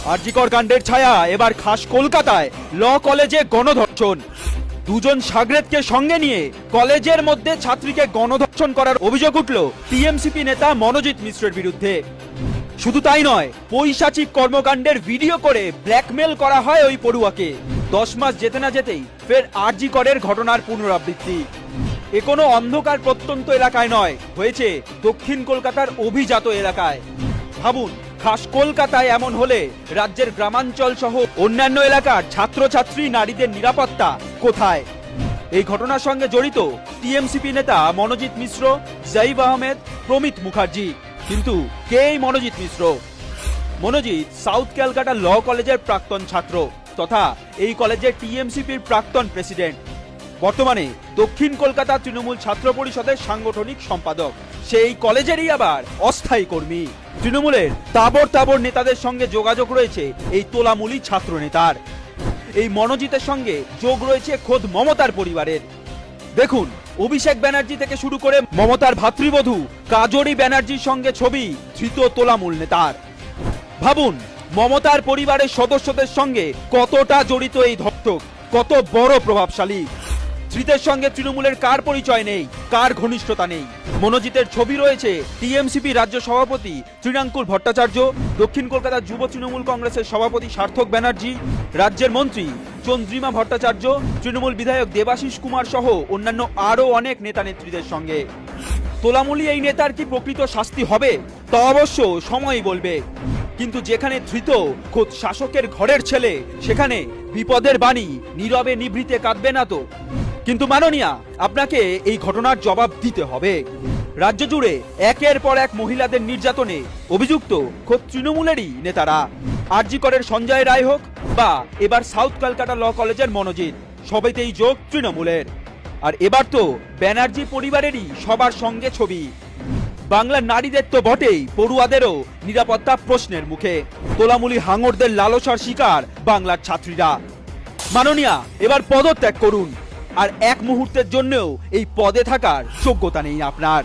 আরজিকর কাণ্ডের ছায়া এবার খাস কলকাতায় ল কলেজে গণধর্ষণ। দুজন সাগরেদকে সঙ্গে নিয়ে কলেজের মধ্যে ছাত্রীকে গণধর্ষণ করার অভিযোগ উঠল টিএমসিপি নেতা মনোজিৎ মিশ্রের বিরুদ্ধে। শুধু তাই নয়, পৈশাচিক কর্মকাণ্ডের ভিডিও করে ব্ল্যাকমেল করা হয় ওই পড়ুয়াকে। 10 মাস যেতে না যেতেই ফের আরজিকরের ঘটনার পুনরাবৃত্তি। এ কোনো অন্ধকার প্রত্যন্ত এলাকায় নয়, হয়েছে দক্ষিণ কলকাতার অভিজাত এলাকায়। ভাবুন, খাস কলকাতায় এমন হলে রাজ্যের গ্রামাঞ্চল সহ অন্যান্য এলাকার ছাত্রছাত্রী নারীদের নিরাপত্তা কোথায়? এই ঘটনার সঙ্গে জড়িত টিএমসিপি নেতা মনোজিৎ মিশ্র, জাইব আহমেদ, প্রমিত মুখার্জি। কিন্তু কে এই মনোজিৎ মিশ্র? মনোজিৎ সাউথ ক্যালকাটা ল কলেজের প্রাক্তন ছাত্র তথা এই কলেজের টিএমসিপির প্রাক্তন প্রেসিডেন্ট। বর্তমানে দক্ষিণ কলকাতা তৃণমূল ছাত্র পরিষদের সাংগঠনিক সম্পাদক। সেই কলেজেরই আবার অস্থায়ী কর্মী। তৃণমূলের তাবর তাবর নেতাদের সঙ্গে যোগাযোগ রয়েছে এই তোলামুলি ছাত্র নেতার। এই মনোজিতের সঙ্গে যোগ রয়েছে খোদ মমতার পরিবারের। দেখুন, অভিষেক ব্যানার্জি থেকে শুরু করে মমতার ভাতৃবধূ কাজরি ব্যানার্জির সঙ্গে ছবি ধৃত তোলামূল নেতার। ভাবুন, মমতার পরিবারের সদস্যদের সঙ্গে কতটা জড়িত এই ধর্ষক, কত বড় প্রভাবশালী। ধৃতের সঙ্গে তৃণমূলের কার পরিচয় নেই, কার ঘনিষ্ঠতা নেই। মনোজিতের ছবি রয়েছে টিএমসিপি রাজ্য সভাপতি তৃণাঙ্কুর ভট্টাচার্য, দক্ষিণ কলকাতা যুব তৃণমূল কংগ্রেসের সভাপতি সার্থক ব্যানার্জি, রাজ্যের মন্ত্রী চন্দ্রিমা ভট্টাচার্য, তৃণমূল বিধায়ক দেবাশিস কুমার সহ অন্যান্য আরও অনেক নেতা নেত্রীদের সঙ্গে। তোলামুলি এই নেতার কি প্রকৃত শাস্তি হবে তা অবশ্য সময়ই বলবে। কিন্তু যেখানে ধৃত খোদ শাসকের ঘরের ছেলে, সেখানে বিপদের বাণী নীরবে নিভৃতে কাঁদবে না তো? কিন্তু মাননীয়া, আপনাকে এই ঘটনার জবাব দিতে হবে। রাজ্য জুড়ে একের পর এক মহিলাদের নির্যাতনে অভিযুক্ত খোদ তৃণমূলেরই নেতারা। আরজিকরের সঞ্জয় রায় হোক বা এবার সাউথ ক্যালকাটা ল কলেজের মনোজিৎ, সবেতেই যোগ তৃণমূলের। আর এবার তো ব্যানার্জি পরিবারেরই সবার সঙ্গে ছবি। বাংলার নারীদের তো বটেই, পড়ুয়াদেরও নিরাপত্তা প্রশ্নের মুখে। তোলামুলি হাঙরদের লালসার শিকার বাংলার ছাত্রীরা। মাননীয়া, এবার পদত্যাগ করুন। আর এক মুহূর্তের জন্যও এই পদে থাকার যোগ্যতা নেই আপনার।